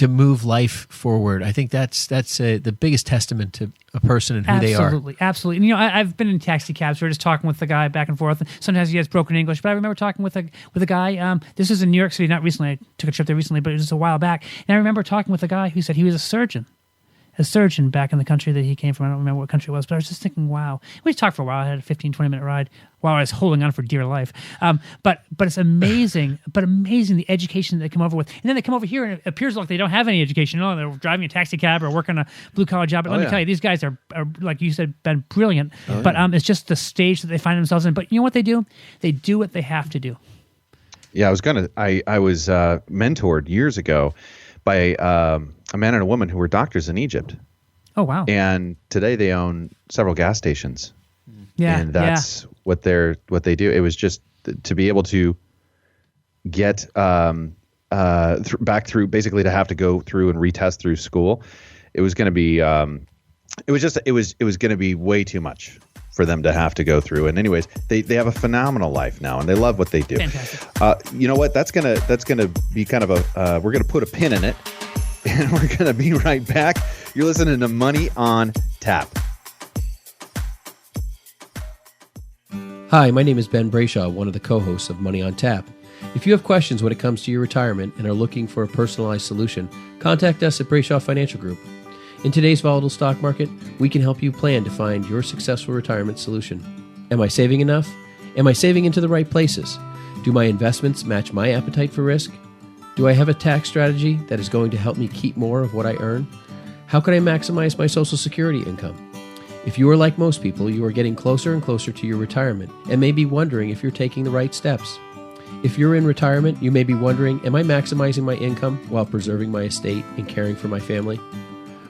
move life forward. I think that's the biggest testament to a person and who they are. Absolutely. And, I've been in taxi cabs. We're just talking with the guy back and forth. Sometimes he has broken English, but I remember talking with a guy. This is in New York City, not recently. I took a trip there recently, but it was just a while back. And I remember talking with a guy who said he was a surgeon back in the country that he came from. I don't remember what country it was, but I was just thinking, wow. We talked for a while. I had a 15, 20-minute ride while I was holding on for dear life. But it's amazing, the education that they come over with. And then they come over here, and it appears like they don't have any education. They're driving a taxi cab or working a blue-collar job. But let me tell you, these guys are, like you said, been brilliant. But it's just the stage that they find themselves in. But you know what they do? They do what they have to do. Yeah, I was mentored years ago by a man and a woman who were doctors in Egypt. Oh, wow. And today they own several gas stations. Yeah. And that's what they do. It was just to be able to get back through, basically to have to go through and retest through school. It was going to be it was going to be way too much for them to have to go through. And anyways, they have a phenomenal life now, and they love what they do. Fantastic. You know what? That's gonna be kind of we're gonna put a pin in it, and we're gonna be right back. You're listening to Money on Tap. Hi, my name is Ben Brayshaw, one of the co-hosts of Money on Tap. If you have questions when it comes to your retirement and are looking for a personalized solution, contact us at Brayshaw Financial Group. In today's volatile stock market, we can help you plan to find your successful retirement solution. Am I saving enough? Am I saving into the right places? Do my investments match my appetite for risk? Do I have a tax strategy that is going to help me keep more of what I earn? How can I maximize my Social Security income? If you are like most people, you are getting closer and closer to your retirement and may be wondering if you're taking the right steps. If you're in retirement, you may be wondering, am I maximizing my income while preserving my estate and caring for my family?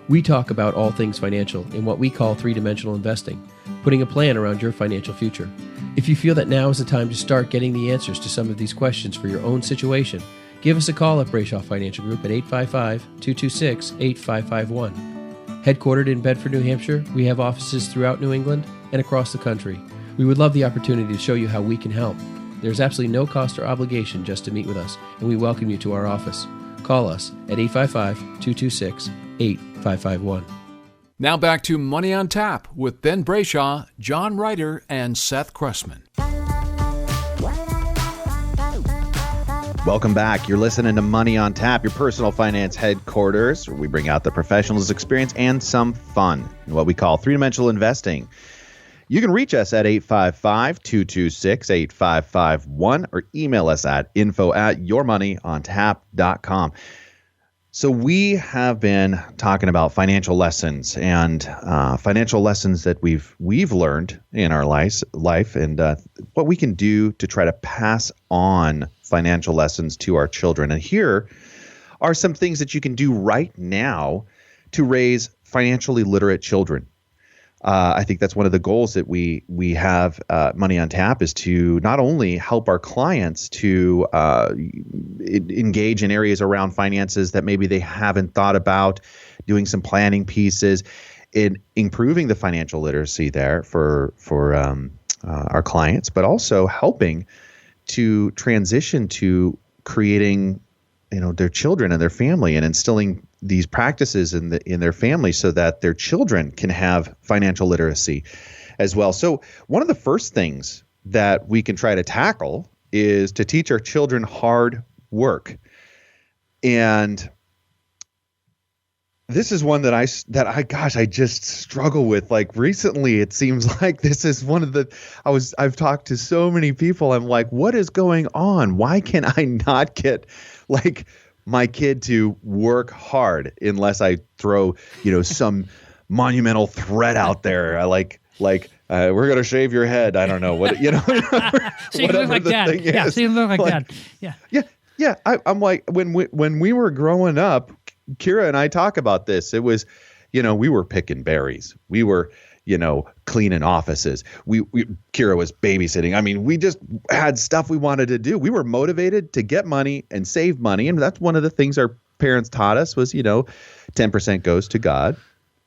We talk about all things financial in what we call three-dimensional investing, putting a plan around your financial future. If you feel that now is the time to start getting the answers to some of these questions for your own situation, give us a call at Brayshaw Financial Group at 855-226-8551. Headquartered in Bedford, New Hampshire, we have offices throughout New England and across the country. We would love the opportunity to show you how we can help. There's absolutely no cost or obligation just to meet with us, and we welcome you to our office. Call us at 855-226-8551. Now back to Money on Tap with Ben Brayshaw, John Ryder, and Seth Krussman. Welcome back. You're listening to Money on Tap, your personal finance headquarters, where we bring out the professionals' experience and some fun in what we call three-dimensional investing. You can reach us at 855-226-8551 or email us at info@yourmoneyontap.com. So we have been talking about financial lessons and financial lessons that we've learned in our life and what we can do to try to pass on financial lessons to our children. And here are some things that you can do right now to raise financially literate children. I think that's one of the goals that we have Money on Tap is to not only help our clients to engage in areas around finances that maybe they haven't thought about, doing some planning pieces, in improving the financial literacy there for our clients, but also helping to transition to creating their children and their family and instilling these practices in their family so that their children can have financial literacy as well. So one of the first things that we can try to tackle is to teach our children hard work. And this is one that I just struggle with. Like recently, it seems like this is one of the, I've talked to so many people. I'm like, what is going on? Why can I not get like my kid to work hard unless I throw, some monumental threat out there? Like we're going to shave your head. I don't know what, so you can look like dad. Yeah. So you can look like dad. Yeah. Yeah. Yeah. I'm like, when we were growing up, Kira and I talk about this. It was, we were picking berries. We were, cleaning offices. Kira was babysitting. I mean, we just had stuff we wanted to do. We were motivated to get money and save money. And that's one of the things our parents taught us was, 10% goes to God.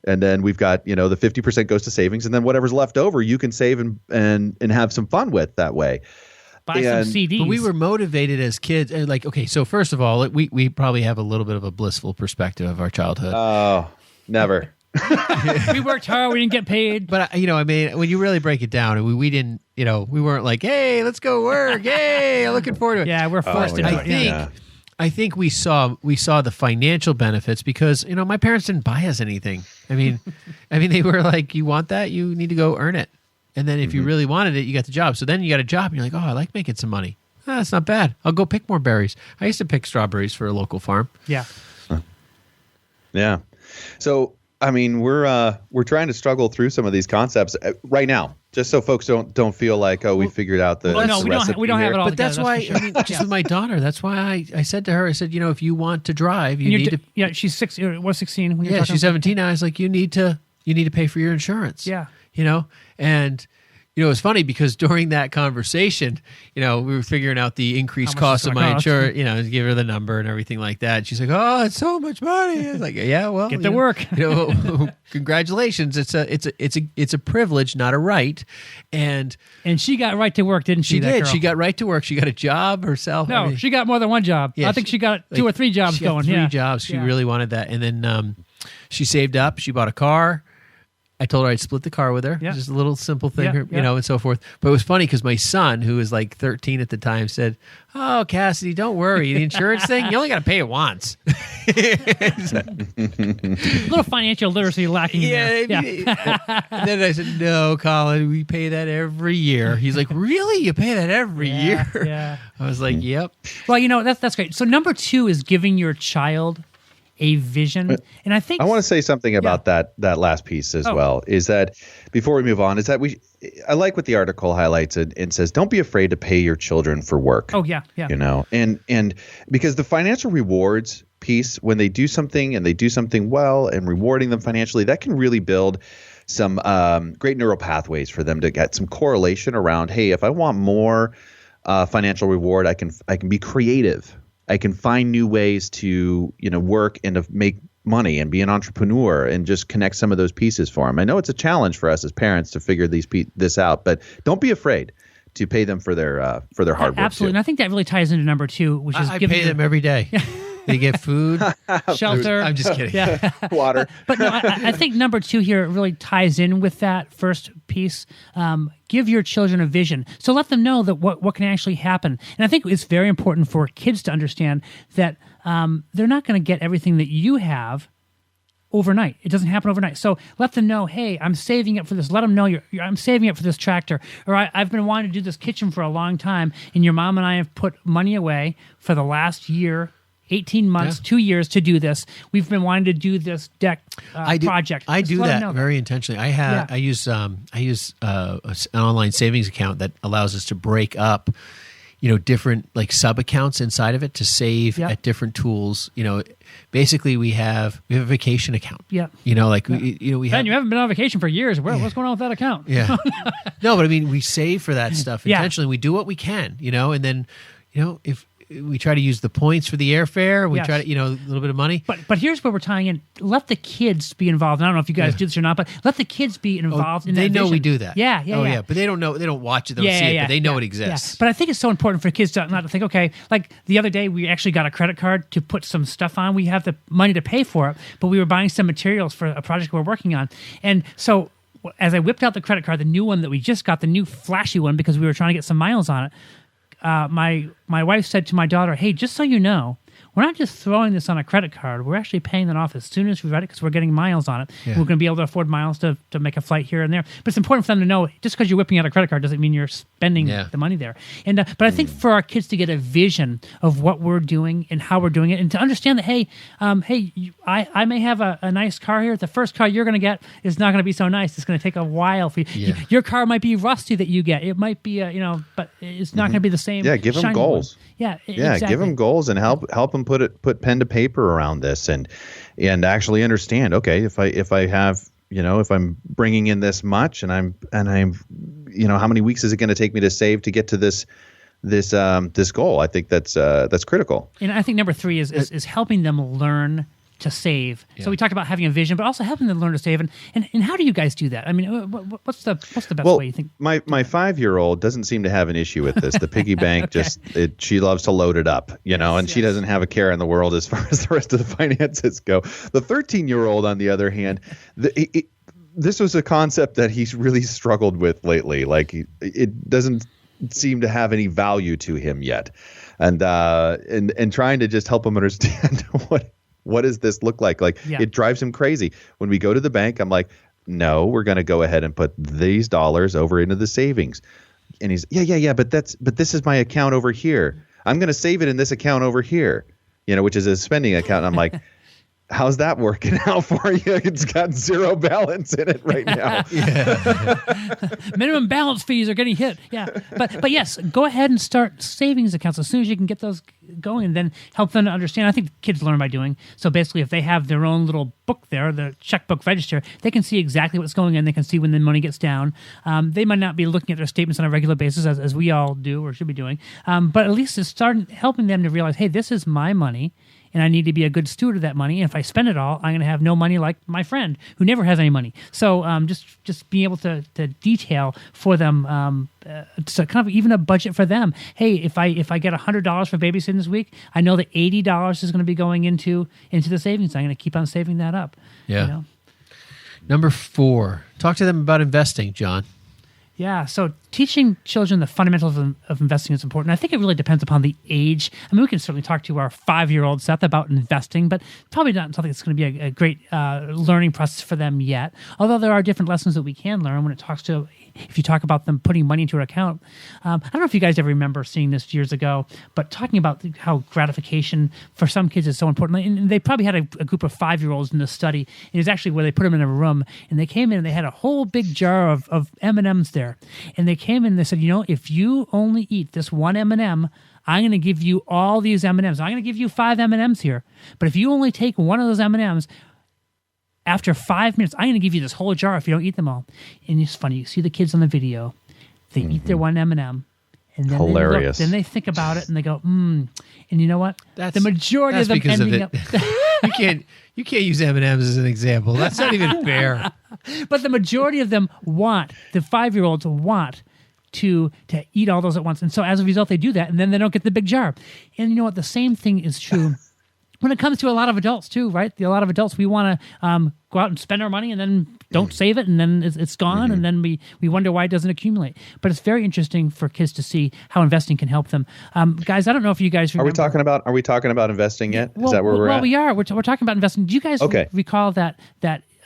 And then we've got, the 50% goes to savings. And then whatever's left over, you can save and have some fun with that way. Buy some CDs. But we were motivated as kids. So first of all, we probably have a little bit of a blissful perspective of our childhood. Oh, never. We worked hard. We didn't get paid. But, when you really break it down, we didn't, we weren't like, hey, let's go work. Hey, looking forward to it. Yeah, we're forced into it. I think we saw the financial benefits because, my parents didn't buy us anything. I mean, they were like, you want that? You need to go earn it. And then if you really wanted it, you got the job. So then you got a job and you're like, oh, I like making some money. That's not bad. I'll go pick more berries. I used to pick strawberries for a local farm. Yeah. Yeah. So, we're trying to struggle through some of these concepts right now, just so folks don't feel like, we figured out the recipe we don't have it all But together, that's why, just with my daughter, that's why I said to her, if you want to drive, you need to. Yeah, she's 16 when you're Yeah, she's 17 now. I was like, you need to pay for your insurance. Yeah. And it's funny because during that conversation, we were figuring out the increased cost of my insurance, give her the number and everything like that. And she's like, oh, it's so much money. I was like, yeah, well, get to work. Congratulations. It's a privilege, not a right. And she got right to work, didn't she? She did. Girl? She got right to work. She got a job herself. No, she got more than one job. Yeah, I think she got two or three jobs going. Three jobs. She really wanted that. And then she saved up. She bought a car. I told her I'd split the car with her. Yeah. Just a little simple thing, Yeah, you know, and so forth. But it was funny because my son, who was like 13 at the time, said, "Oh, Cassidy, don't worry. The insurance thing, you only got to pay it once." A little financial literacy lacking in there. Yeah. And then I said, "No, Colin, we pay that every year." He's like, "Really? You pay that every year?" Yeah. I was like, "Yep." Well, you know, that's great. So number 2 is giving your child a vision. And I think I want to say something about that last piece as well, is that before we move on, is that I like what the article highlights and says, don't be afraid to pay your children for work. Oh, yeah. You know, and because the financial rewards piece, when they do something and they do something well and rewarding them financially, that can really build some great neural pathways for them to get some correlation around, hey, if I want more financial reward, I can be creative. I can find new ways to, you know, work and to make money and be an entrepreneur and just connect some of those pieces for them. I know it's a challenge for us as parents to figure this out, but don't be afraid to pay them for their hard work. Absolutely. And I think that really ties into number 2, which is I pay them every day. They get food, shelter. I'm just kidding. Yeah. Water. But no, I think number 2 here really ties in with that first piece. Give your children a vision. So let them know that what can actually happen. And I think it's very important for kids to understand that they're not going to get everything that you have overnight. It doesn't happen overnight. So let them know, hey, I'm saving up for this. Let them know I'm saving up for this tractor. Or I've been wanting to do this kitchen for a long time, and your mom and I have put money away for the last year, 18 months, 2 years to do this. We've been wanting to do this deck project. I Just do let them that know very intentionally. I use an online savings account that allows us to break up, you know, different like sub accounts inside of it to save at different tools. You know, basically we have a vacation account. Yeah. You know, like we have. Ben, you haven't been on vacation for years. What's going on with that account? Yeah. No, but I mean, we save for that stuff Yeah. intentionally. We do what we can, you know, and then, you know, if we try to use the points for the airfare, we try to, you know, a little bit of money. But here's where we're tying in. Let the kids be involved. I don't know if you guys do this or not, but let the kids be involved in that They know vision. we do that. Yeah. But they don't know. They don't watch it. They don't see it, but they know it exists. Yeah. But I think it's so important for kids not to think, okay, like the other day we actually got a credit card to put some stuff on. We have the money to pay for it, but we were buying some materials for a project we're working on. And so as I whipped out the credit card, the new one that we just got, the new flashy one, because we were trying to get some miles on it, my wife said to my daughter, hey, just so you know, we're not just throwing this on a credit card. We're actually paying that off as soon as we write it because we're getting miles on it. Yeah. We're going to be able to afford miles to make a flight here and there. But it's important for them to know just because you're whipping out a credit card doesn't mean you're spending the money there. And but I think for our kids to get a vision of what we're doing and how we're doing it, and to understand that, hey, I may have a nice car here. The first car you're going to get is not going to be so nice. It's going to take a while for you. Yeah. Your car might be rusty that you get. It might be, but it's not going to be the same. Yeah, give them shiny goals. one. Yeah, exactly. Give them goals and help them put pen to paper around this and actually understand. Okay, if I have, if I'm bringing in this much and I'm how many weeks is it going to take me to save to get to this goal? I think that's critical. And I think number 3 is helping them learn to save. Yeah. So we talked about having a vision, but also helping them learn to save. And how do you guys do that? I mean, what's the best way you think? My 5-year-old doesn't seem to have an issue with this. The piggy bank she loves to load it up, and she doesn't have a care in the world as far as the rest of the finances go. The 13-year-old, on the other hand, this was a concept that he's really struggled with lately. Like it doesn't seem to have any value to him yet, and trying to just help him understand what does this look like? It drives him crazy. When we go to the bank, I'm like, no, we're going to go ahead and put these dollars over into the savings. And he's, yeah, but this is my account over here. I'm going to save it in this account over here, which is a spending account. And I'm like, how's that working out for you? It's got zero balance in it right now. Minimum balance fees are getting hit. Yeah. But yes, go ahead and start savings accounts as soon as you can get those going, and then help them to understand. I think kids learn by doing. So basically, if they have their own little book there, the checkbook register, they can see exactly what's going in. They can see when the money gets down. They might not be looking at their statements on a regular basis as we all do or should be doing. But at least it's starting helping them to realize, hey, this is my money, and I need to be a good steward of that money. And if I spend it all, I'm going to have no money like my friend who never has any money. So just being able to detail for them, so kind of even a budget for them. Hey, if I get $100 for babysitting this week, I know that $80 is going to be going into the savings. I'm going to keep on saving that up. Yeah. Number 4, talk to them about investing, John. Yeah, so teaching children the fundamentals of investing is important. I think it really depends upon the age. I mean, we can certainly talk to our 5-year-old Seth about investing, but probably not something that's going to be a great learning process for them yet. Although there are different lessons that we can learn when it talks to, if you talk about them putting money into an account. I don't know if you guys ever remember seeing this years ago, but talking about how gratification for some kids is so important. And they probably had a group of 5-year-olds in this study. It was actually where they put them in a room, and they came in and they had a whole big jar of M&Ms there. And they came in and they said, if you only eat this one M&M, I'm going to give you all these M&Ms. I'm going to give you 5 M&Ms here. But if you only take one of those M&Ms, after 5 minutes, I'm going to give you this whole jar if you don't eat them all. And it's funny. You see the kids on the video. They eat their one M&M. And then Hilarious. Then they think about it and they go, And you know what? The majority of them ending up... You can't use M&Ms as an example. That's not even fair. But the majority of them the 5-year-olds want to eat all those at once. And so as a result, they do that, and then they don't get the big jar. And you know what? The same thing is true when it comes to a lot of adults too, right? A lot of adults, we want to go out and spend our money and then don't save it, and then it's gone, and then we wonder why it doesn't accumulate. But it's very interesting for kids to see how investing can help them. Guys, I don't know if you guys remember. Are we talking about investing yet? Is that where we're at? Well, we are. We're talking about investing. Do you guys recall that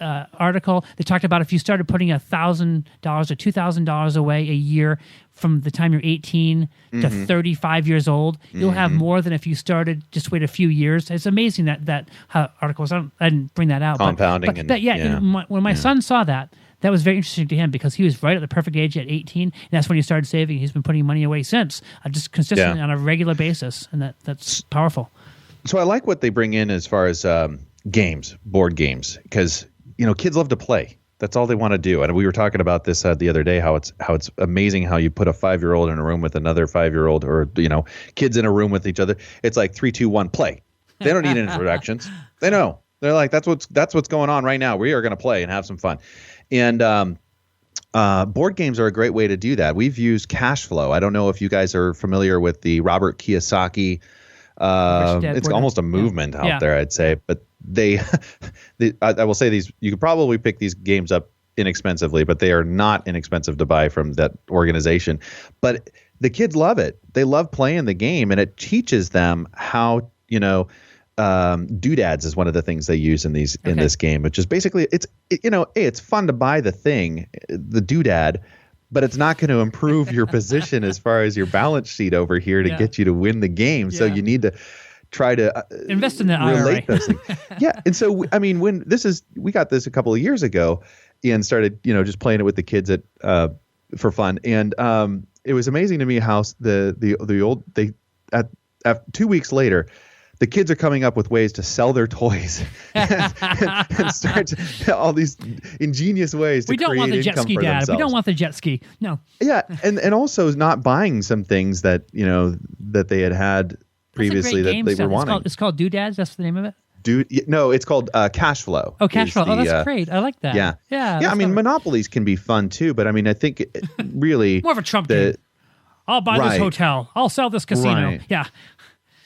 article that talked about if you started putting $1,000 or $2,000 away a year from the time you're 18 to 35 years old, you'll have more than if you started just wait a few years. It's amazing that article was. I didn't bring that out. Compounding. When my son saw that was very interesting to him because he was right at the perfect age at 18, and that's when he started saving. He's been putting money away since, just consistently on a regular basis, and that's powerful. So I like what they bring in as far as games, board games, because kids love to play. That's all they want to do. And we were talking about this the other day, how it's amazing how you put a 5-year-old in a room with another 5-year-old, or kids in a room with each other. It's like 3, 2, 1, play. They don't need introductions. They know. They're like, that's what's going on right now. We are going to play and have some fun. And board games are a great way to do that. We've used cash flow. I don't know if you guys are familiar with the Robert Kiyosaki. It's almost a movement out there, I'd say. But I will say these. You could probably pick these games up inexpensively, but they are not inexpensive to buy from that organization. But the kids love it. They love playing the game, and it teaches them how doodads is one of the things they use in this game, which is basically it's fun to buy the thing, the doodad, but it's not going to improve your position as far as your balance sheet over here to get you to win the game. So you need to try to invest in the relate IRA. Those things. Yeah. And so, I mean, we got this a couple of years ago and started, just playing it with the kids for fun. And it was amazing to me how at 2 weeks later, the kids are coming up with ways to sell their toys and start all these ingenious ways to create income for themselves. We don't want the jet ski, Dad. We don't want the jet ski. No. Yeah, and also not buying some things that that they had previously that they were wanting. It's called Doodads. That's the name of it. No, it's called Cash Flow. Oh, Cash Flow. That's great. I like that. Yeah. I mean, monopolies can be fun too, but I mean, I think really more of a Trump game. I'll buy this hotel. I'll sell this casino. Right. Yeah.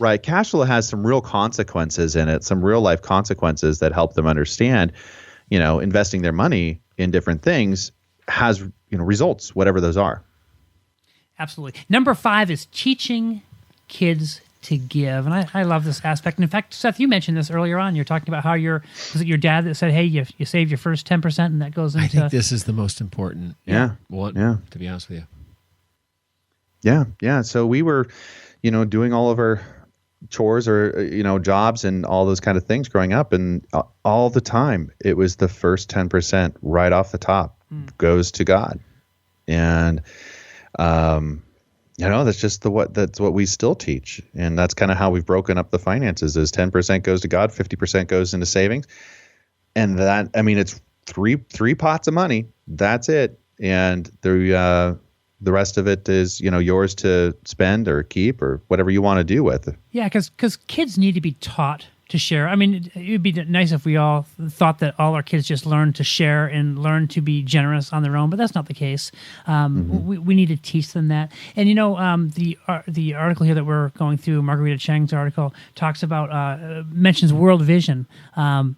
Right. Cash flow has some real consequences in it, some real life consequences that help them understand, investing their money in different things has, results, whatever those are. Absolutely. Number 5 is teaching kids to give. And I love this aspect. And in fact, Seth, you mentioned this earlier on. You're talking about how was it your dad that said, hey, you save your first 10% and that goes into... I think this is the most important one, to be honest with you. Yeah. So we were, doing all of our chores or jobs and all those kind of things growing up, and all the time it was the first 10% right off the top goes to God, and that's what we still teach, and that's kind of how we've broken up the finances. Is 10% goes to God, 50% goes into savings, and that it's three pots of money. That's it, and the rest of it is, yours to spend or keep or whatever you want to do with. Yeah, because kids need to be taught to share. I mean, it would be nice if we all thought that all our kids just learn to share and learn to be generous on their own, but that's not the case. We need to teach them that. And the article here that we're going through, Margarita Cheng's article, talks about mentions World Vision,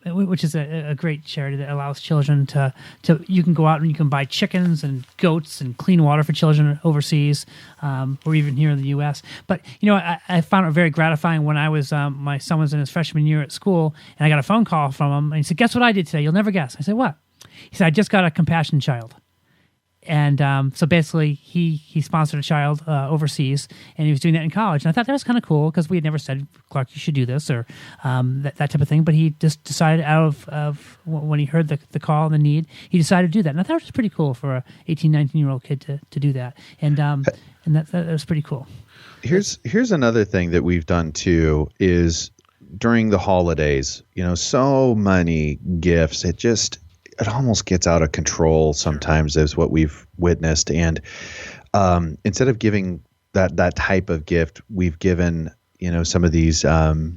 which is a great charity that allows children to you can go out and you can buy chickens and goats and clean water for children overseas, or even here in the U.S. But I found it very gratifying when I was my son was in his freshman year at school, and I got a phone call from him, and he said, "Guess what I did today? You'll never guess." I said, "What?" He said, "I just got a compassion child." And so basically, he sponsored a child overseas, and he was doing that in college. And I thought that was kind of cool because we had never said, "Clark, you should do this," or that type of thing. But he just decided out of when he heard the call and the need, he decided to do that. And I thought it was pretty cool for a 18, 19-year-old kid to do that. And that was pretty cool. Here's another thing that we've done too is during the holidays, so many gifts. It almost gets out of control sometimes, is what we've witnessed. And instead of giving that type of gift, we've given some of these like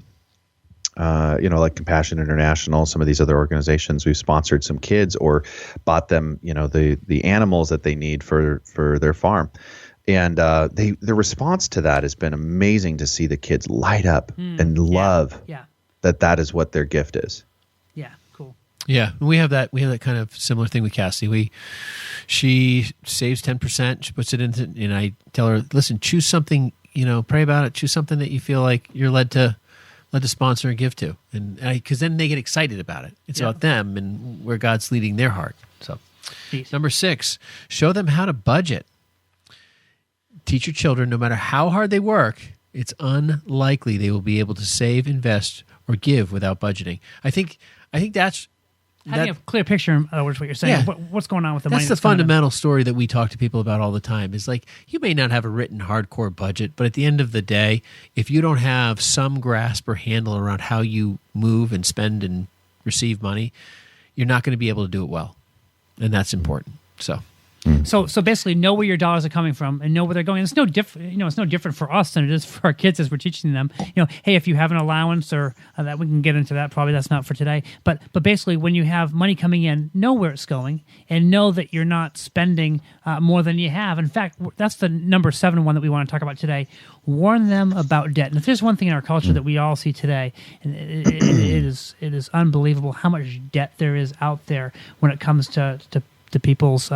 Compassion International, some of these other organizations. We've sponsored some kids or bought them the animals that they need for their farm. And the response to that has been amazing to see the kids light up and love that is what their gift is. Yeah, cool. Yeah, we have that kind of similar thing with Cassie. She saves 10%, she puts it into, and I tell her, listen, choose something, pray about it, choose something that you feel like you're led to sponsor and give to, and because then they get excited about it. It's about them and where God's leading their heart. So, Number 6, show them how to budget. Teach your children, no matter how hard they work, it's unlikely they will be able to save, invest, or give without budgeting. I think that's having a clear picture. In other words, what you're saying, what's going on with the money. That's the fundamental story that we talk to people about all the time. Is like, you may not have a written hardcore budget, but at the end of the day, if you don't have some grasp or handle around how you move and spend and receive money, you're not going to be able to do it well, and that's important. So basically, know where your dollars are coming from and know where they're going. It's no different. It's no different for us than it is for our kids as we're teaching them. Hey, if you have an allowance or that, we can get into that. Probably that's not for today. But basically, when you have money coming in, know where it's going and know that you're not spending more than you have. In fact, that's the number 7 one that we want to talk about today. Warn them about debt. And if there's one thing in our culture that we all see today, and it is unbelievable how much debt there is out there when it comes to people's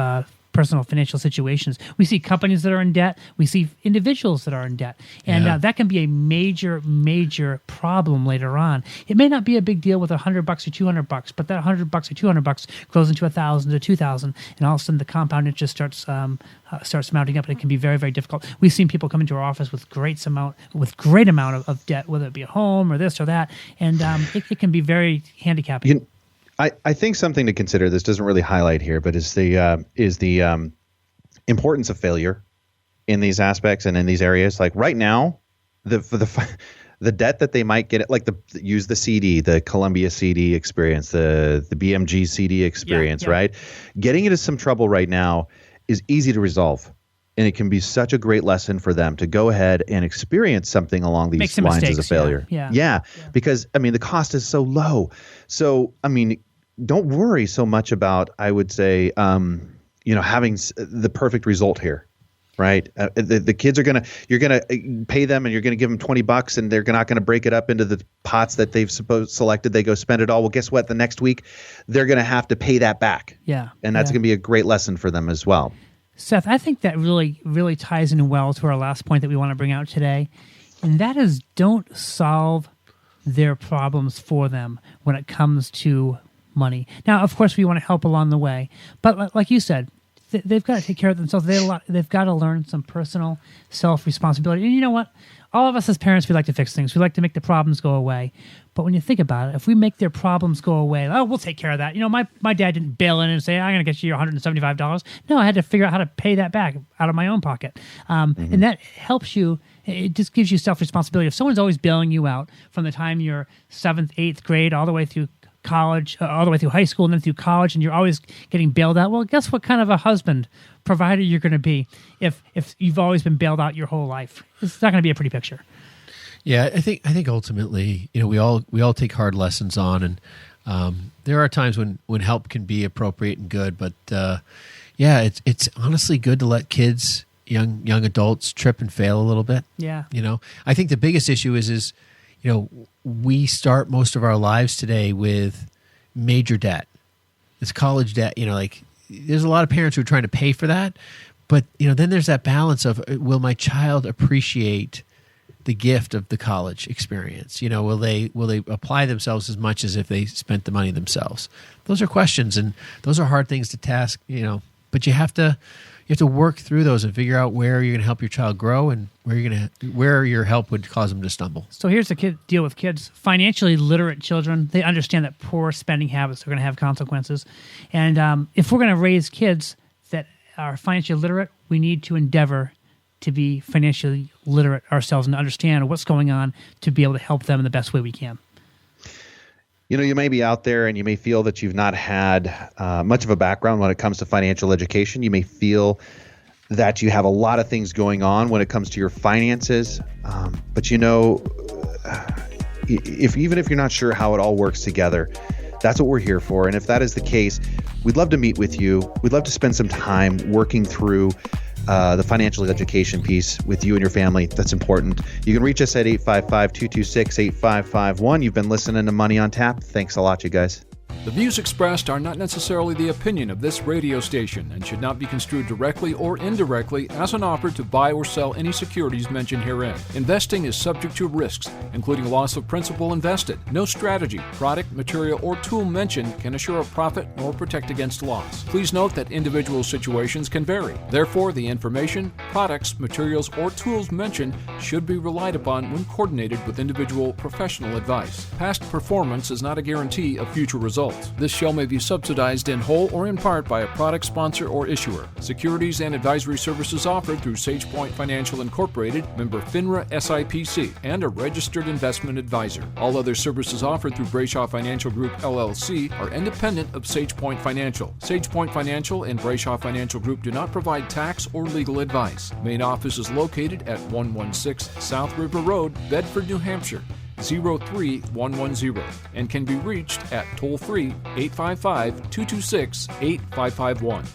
personal financial situations. We see companies that are in debt. We see individuals that are in debt. And that can be a major, major problem later on. It may not be a big deal with $100 or $200, but that $100 or $200 grows into $1,000 to $2,000, and all of a sudden the compound interest starts mounting up, and it can be very, very difficult. We've seen people come into our office with great amount of debt, whether it be a home or this or that, and it can be very handicapping. I think something to consider, this doesn't really highlight here, but is the importance of failure in these aspects and in these areas. Like right now, the debt that they might get, like use the CD, the Columbia CD experience, the BMG CD experience, right? Getting into some trouble right now is easy to resolve. And it can be such a great lesson for them to go ahead and experience something along these lines mistakes, as a failure. Yeah. Because, the cost is so low. So, don't worry so much about, I would say, having the perfect result here, right? The kids you're going to pay them and you're going to give them $20 and they're not going to break it up into the pots that they've selected. They go spend it all. Well, guess what? The next week, they're going to have to pay that back. Yeah. And that's going to be a great lesson for them as well. Seth, I think that really, really ties in well to our last point that we want to bring out today, and that is don't solve their problems for them when it comes to money. Now, of course, we want to help along the way, but like you said, they've got to take care of themselves. They've got to learn some personal self-responsibility. And you know what? All of us as parents, we like to fix things. We like to make the problems go away. But when you think about it, if we make their problems go away, we'll take care of that. My dad didn't bail in and say, I'm going to get you your $175. No, I had to figure out how to pay that back out of my own pocket. And that helps you. It just gives you self-responsibility. If someone's always bailing you out from the time you're 7th, 8th grade all the way through college, all the way through high school and then through college, and you're always getting bailed out, well, guess what kind of a husband, provider you're going to be if you've always been bailed out your whole life? It's not going to be a pretty picture. Yeah, I think ultimately, we all take hard lessons on, and there are times when help can be appropriate and good, but it's honestly good to let kids, young adults, trip and fail a little bit. Yeah. I think the biggest issue is we start most of our lives today with major debt. It's college debt. There's a lot of parents who are trying to pay for that, but then there's that balance of, will my child appreciate the gift of the college experience? Will they apply themselves as much as if they spent the money themselves? Those are questions, and those are hard things to task. But you have to work through those and figure out where you're going to help your child grow and where your help would cause them to stumble. So here's the deal with kids. Financially literate children, they understand that poor spending habits are going to have consequences. And if we're going to raise kids that are financially literate, we need to endeavor to be financially literate ourselves and to understand what's going on to be able to help them in the best way we can. You may be out there and you may feel that you've not had much of a background when it comes to financial education. You may feel that you have a lot of things going on when it comes to your finances. But even if you're not sure how it all works together, that's what we're here for. And if that is the case, we'd love to meet with you. We'd love to spend some time working through the financial education piece with you and your family. That's important. You can reach us at 855-226-8551. You've been listening to Money on Tap. Thanks a lot, you guys. The views expressed are not necessarily the opinion of this radio station and should not be construed directly or indirectly as an offer to buy or sell any securities mentioned herein. Investing is subject to risks, including loss of principal invested. No strategy, product, material, or tool mentioned can assure a profit nor protect against loss. Please note that individual situations can vary. Therefore, the information, products, materials, or tools mentioned should be relied upon when coordinated with individual professional advice. Past performance is not a guarantee of future results. This show may be subsidized in whole or in part by a product sponsor or issuer. Securities and advisory services offered through SagePoint Financial Incorporated, member FINRA SIPC, and a registered investment advisor. All other services offered through Brayshaw Financial Group LLC are independent of SagePoint Financial. SagePoint Financial and Brayshaw Financial Group do not provide tax or legal advice. Main office is located at 116 South River Road, Bedford, New Hampshire, 03110, and can be reached at toll-free 855-226-8551.